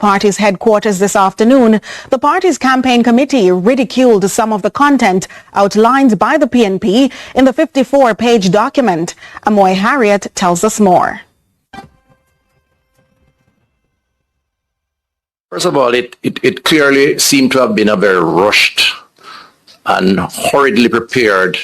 party's headquarters this afternoon, the party's campaign committee ridiculed some of the content outlined by the PNP in the 54-page document. Amoy Harriet tells us more. First of all, it clearly seemed to have been a very rushed and hurriedly prepared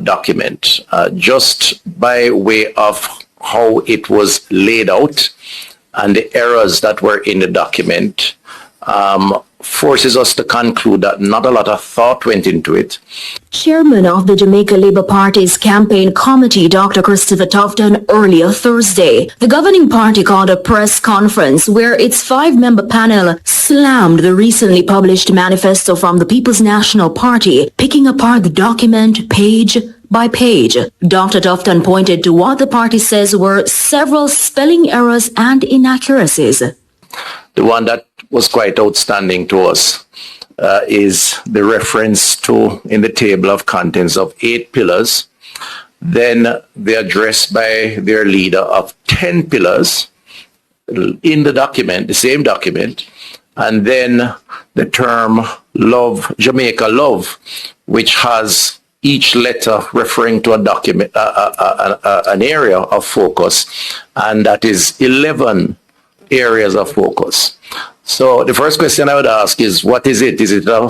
document, just by way of how it was laid out and the errors that were in the document, forces us to conclude that not a lot of thought went into it. Chairman of the Jamaica Labour Party's campaign committee, Dr. Christopher Tufton, earlier Thursday, the governing party called a press conference where its 5-member panel slammed the recently published manifesto from the People's National Party, picking apart the document page by page. Dr. Tufton pointed to what the party says were several spelling errors and inaccuracies. The one that was quite outstanding to us is the reference to, in the table of contents, of 8 pillars, then the address by their leader of 10 pillars in the document, the same document, and then the term love, Jamaica love, which has each letter referring to a document, an area of focus, and that is 11 areas of focus. So the first question I would ask is, what is it? Is it a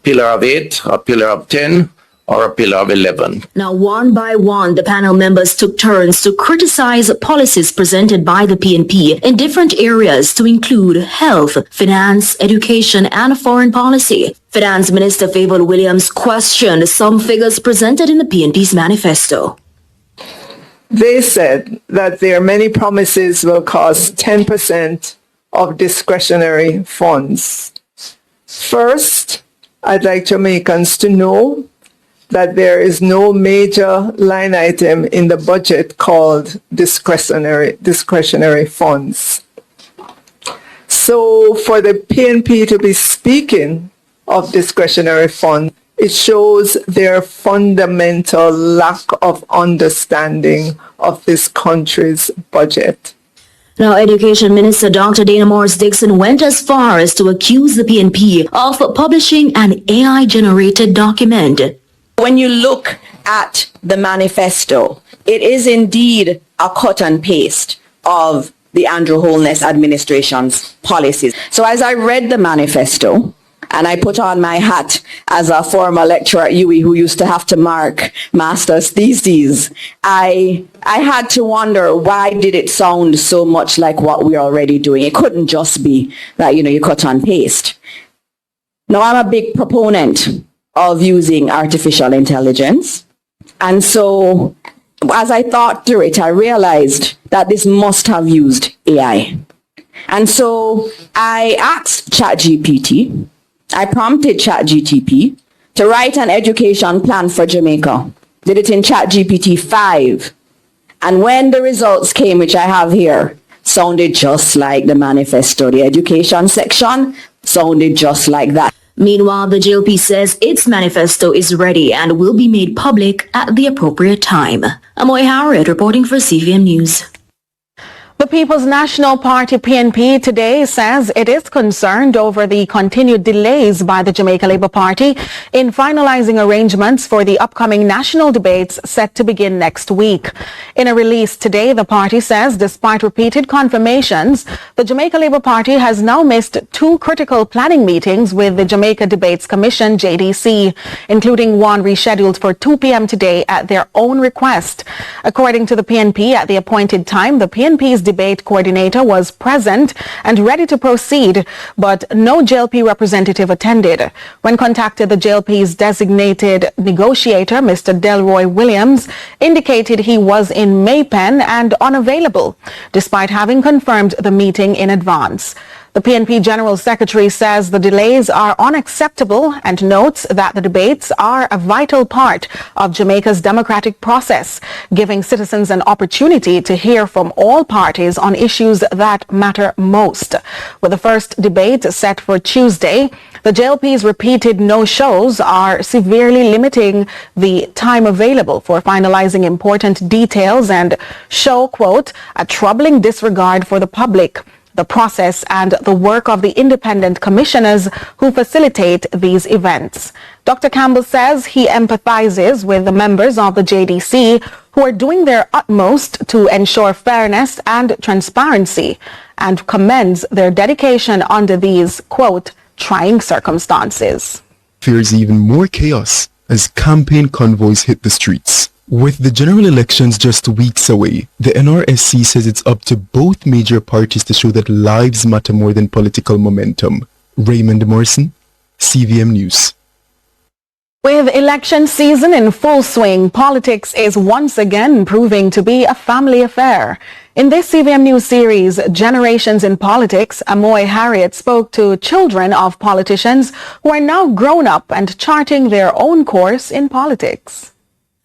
pillar of 8, a pillar of 10, or a pillar of 11? Now, one by one, the panel members took turns to criticize policies presented by the PNP in different areas to include health, finance, education, and foreign policy. Finance Minister Favour Williams questioned some figures presented in the PNP's manifesto. They said that their many promises will cost 10% of discretionary funds. First, I'd like Jamaicans to know that there is no major line item in the budget called discretionary funds. So for the PNP to be speaking of discretionary funds, it shows their fundamental lack of understanding of this country's budget. Now, Education Minister Dr. Dana Morris-Dixon went as far as to accuse the PNP of publishing an AI-generated document. When you look at the manifesto, it is indeed a cut and paste of the Andrew Holness administration's policies. So as I read the manifesto, and I put on my hat as a former lecturer at UWI who used to have to mark master's theses, I had to wonder, why did it sound so much like what we're already doing? It couldn't just be that, you cut and paste. Now, I'm a big proponent of using artificial intelligence. And so as I thought through it, I realized that this must have used AI. And so I asked ChatGPT, I prompted ChatGPT to write an education plan for Jamaica. Did it in ChatGPT 5. And when the results came, which I have here, sounded just like the manifesto. The education section sounded just like that. Meanwhile, the JLP says its manifesto is ready and will be made public at the appropriate time. Amoy Harriet reporting for CVM News. The People's National Party PNP today says it is concerned over the continued delays by the Jamaica Labour Party in finalizing arrangements for the upcoming national debates set to begin next week. In a release today, the party says despite repeated confirmations, the Jamaica Labour Party has now missed 2 critical planning meetings with the Jamaica Debates Commission, JDC, including one rescheduled for 2 p.m. today at their own request. According to the PNP, at the appointed time, the PNP's debate coordinator was present and ready to proceed, but no JLP representative attended. When contacted, the JLP's designated negotiator, Mr. Delroy Williams, indicated he was in Maypen and unavailable, despite having confirmed the meeting in advance. The PNP General Secretary says the delays are unacceptable and notes that the debates are a vital part of Jamaica's democratic process, giving citizens an opportunity to hear from all parties on issues that matter most. With the first debate set for Tuesday, the JLP's repeated no-shows are severely limiting the time available for finalizing important details and show, quote, a troubling disregard for the public. the process and the work of the independent commissioners who facilitate these events. Dr. Campbell says he empathizes with the members of the JDC who are doing their utmost to ensure fairness and transparency, and commends their dedication under these, quote, trying circumstances. Fears even more chaos as campaign convoys hit the streets. With the general elections just weeks away, the NRSC says it's up to both major parties to show that lives matter more than political momentum. Raymond Morrison, CVM News. With election season in full swing, politics is once again proving to be a family affair. In this CVM News series, Generations in Politics, Amoy Harriet spoke to children of politicians who are now grown up and charting their own course in politics.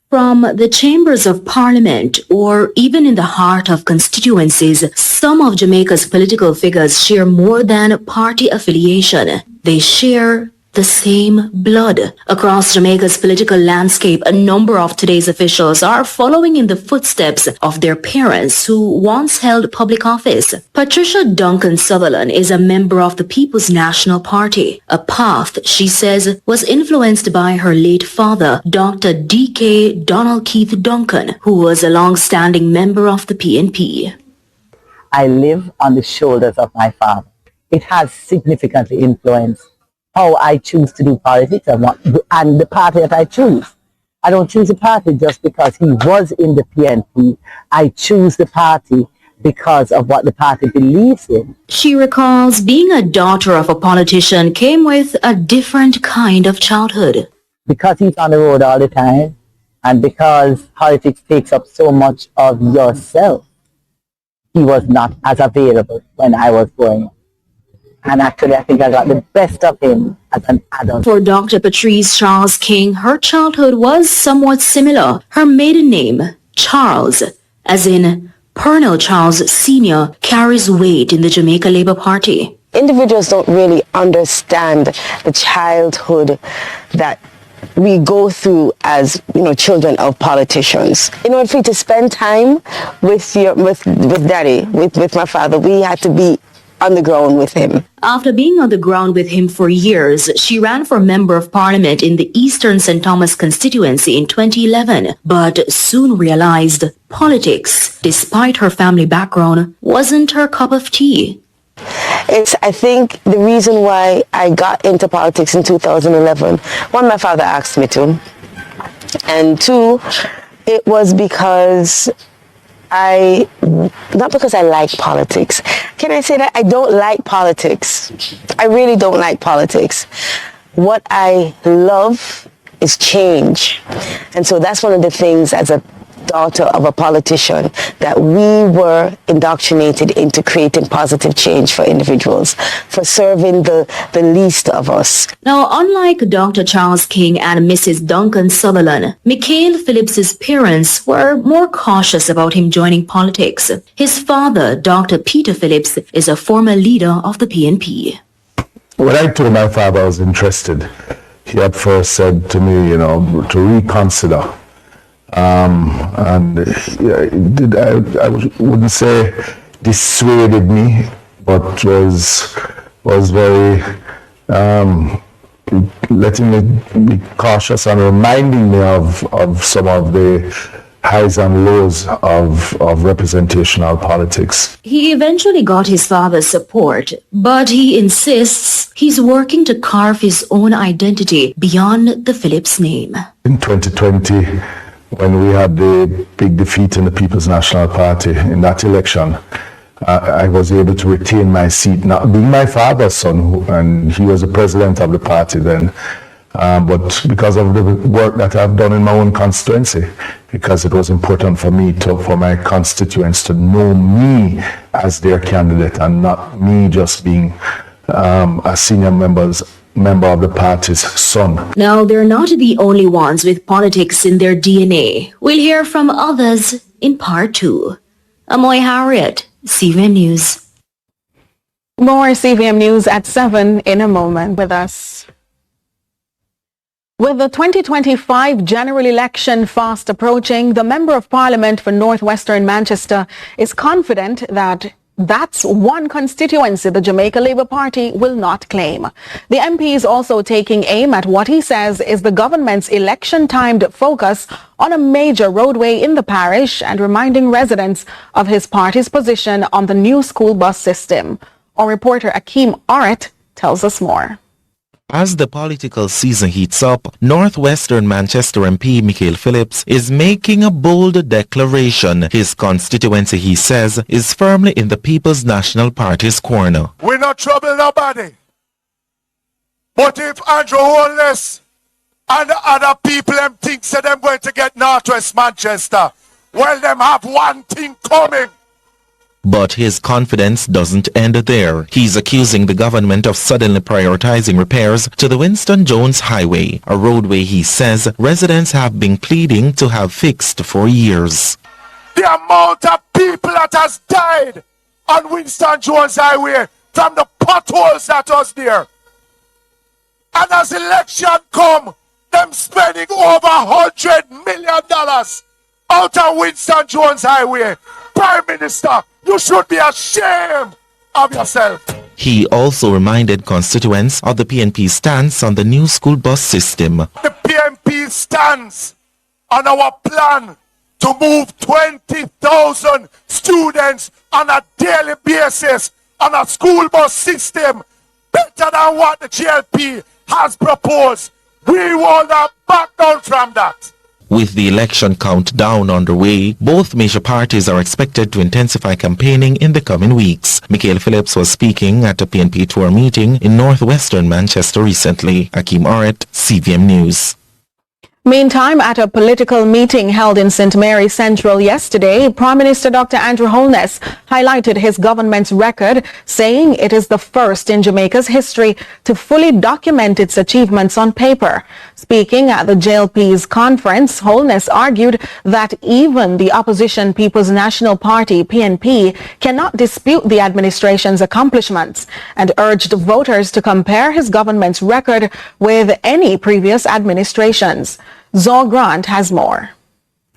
From the chambers of parliament or even in the heart of constituencies, some of Jamaica's political figures share more than party affiliation. They share the same blood. Across Jamaica's political landscape, a number of today's officials are following in the footsteps of their parents who once held public office. Patricia Duncan Sutherland is a member of the People's National Party, a path she says was influenced by her late father, Dr. D.K. Donald Keith Duncan, who was a long-standing member of the PNP. I live on the shoulders of my father. It has significantly influenced how I choose to do politics and the party that I choose. I don't choose a party just because he was in the PNP. I choose the party because of what the party believes in. She recalls being a daughter of a politician came with a different kind of childhood. Because he's on the road all the time and because politics takes up so much of yourself, he was not as available when I was growing up. And actually, I think I got the best of him as an adult. For Dr. Patrice Charles King, her childhood was somewhat similar. Her maiden name, Charles, as in Pernell Charles Sr., carries weight in the Jamaica Labour Party. Individuals don't really understand the childhood that we go through as, children of politicians. In order for you to spend time with daddy, with my father, we had to be on the ground with him. After being on the ground with him for years, she ran for Member of Parliament in the Eastern St. Thomas constituency in 2011, but soon realized politics, despite her family background, wasn't her cup of tea. I think the reason why I got into politics in 2011, one, my father asked me to, and two, it was because not because I like politics. Can I say that? I don't like politics. I really don't like politics. What I love is change. And so that's one of the things as a daughter of a politician that we were indoctrinated into creating positive change for individuals, for serving the least of us. Now, unlike Dr. Charles King and Mrs. Duncan Sutherland, Mikhail Phillips's parents were more cautious about him joining politics. His father, Dr. Peter Phillips, is a former leader of the PNP. When I told my father I was interested, he at first said to me, to reconsider. And I wouldn't say dissuaded me, but was very letting me be cautious and reminding me of some of the highs and lows of representational politics. He eventually got his father's support, but he insists he's working to carve his own identity beyond the Phillips name. In 2020, when we had the big defeat in the People's National Party in that election, I was able to retain my seat, not being my father's son, and he was the president of the party then, but because of the work that I've done in my own constituency, because it was important for me for my constituents to know me as their candidate and not me just being a senior member of the party's son. Now, they're not the only ones with politics in their DNA. We'll hear from others in part 2. Amoy Harriet, CVM News. More CVM News at 7 in a moment with us. With the 2025 general election fast approaching, the Member of Parliament for Northwestern Manchester is confident that That's one constituency the Jamaica Labour Party will not claim. The MP is also taking aim at what he says is the government's election-timed focus on a major roadway in the parish and reminding residents of his party's position on the new school bus system. Our reporter Akeem Aret tells us more. As the political season heats up, Northwestern Manchester MP Michael Phillips is making a bold declaration. His constituency, he says, is firmly in the People's National Party's corner. We're not trouble nobody. But if Andrew Holness and the other people them think that them going to get Northwest Manchester, well, them have one thing coming. But his confidence doesn't end there. He's accusing the government of suddenly prioritizing repairs to the Winston Jones Highway, a roadway he says residents have been pleading to have fixed for years. The amount of people that has died on Winston Jones Highway from the potholes that was there. And as election come, them spending over $100 million out of Winston Jones Highway. Prime Minister, you should be ashamed of yourself. He also reminded constituents of the PNP stance on the new school bus system. The PNP stands on our plan to move 20,000 students on a daily basis on a school bus system better than what the JLP has proposed. We will not back down from that. With the election countdown underway, both major parties are expected to intensify campaigning in the coming weeks. Michael Phillips was speaking at a PNP tour meeting in northwestern Manchester recently. Akeem Aret, CVM News. Meantime, at a political meeting held in St. Mary Central yesterday, Prime Minister Dr. Andrew Holness highlighted his government's record, saying it is the first in Jamaica's history to fully document its achievements on paper. Speaking at the JLP's conference, Holness argued that even the opposition People's National Party, PNP, cannot dispute the administration's accomplishments and urged voters to compare his government's record with any previous administrations. Zor Grant has more.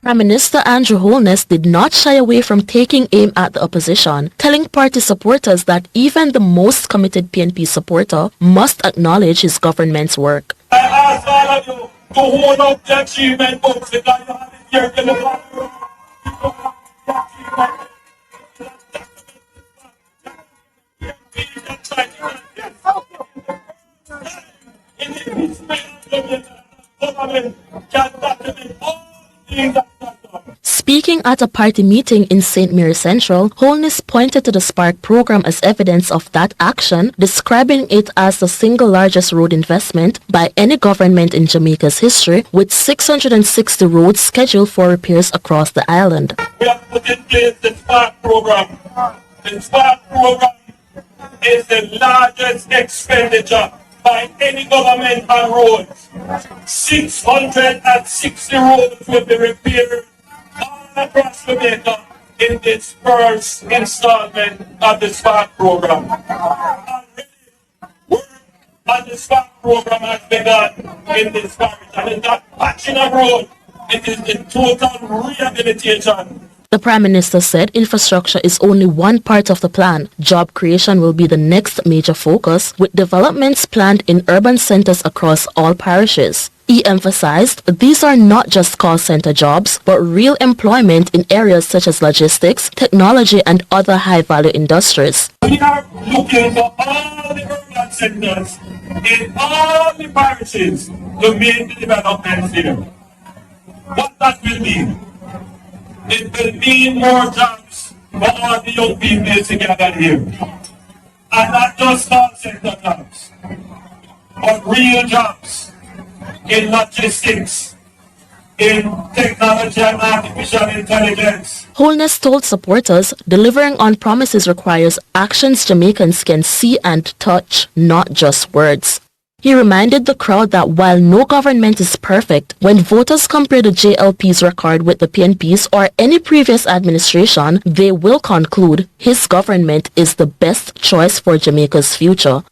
Prime Minister Andrew Holness did not shy away from taking aim at the opposition, telling party supporters that even the most committed PNP supporter must acknowledge his government's work. I ask all of you to hold up the achievement books because you have it here in the Speaking at a party meeting in St. Mary Central, Holness pointed to the Spark program as evidence of that action, describing it as the single largest road investment by any government in Jamaica's history, with 660 roads scheduled for repairs across the island. We have put in place the Spark program. The Spark program is the largest expenditure by any government on roads. 660 roads will be repaired all across Jamaica in this first installment of the Spark program. Already, work on the Spark program has begun in this parish, and in that patching of road, it is the total rehabilitation. The Prime Minister said infrastructure is only one part of the plan. Job creation will be the next major focus, with developments planned in urban centers across all parishes. He emphasized these are not just call center jobs, but real employment in areas such as logistics, technology, and other high-value industries. We are looking for all the urban centers in all the parishes to make the developments here. What that will mean? It will mean more jobs for all the young people together here. And not just call center jobs, but real jobs in logistics, in technology and artificial intelligence. Holness told supporters delivering on promises requires actions Jamaicans can see and touch, not just words. He reminded the crowd that while no government is perfect, when voters compare the JLP's record with the PNP's or any previous administration, they will conclude his government is the best choice for Jamaica's future.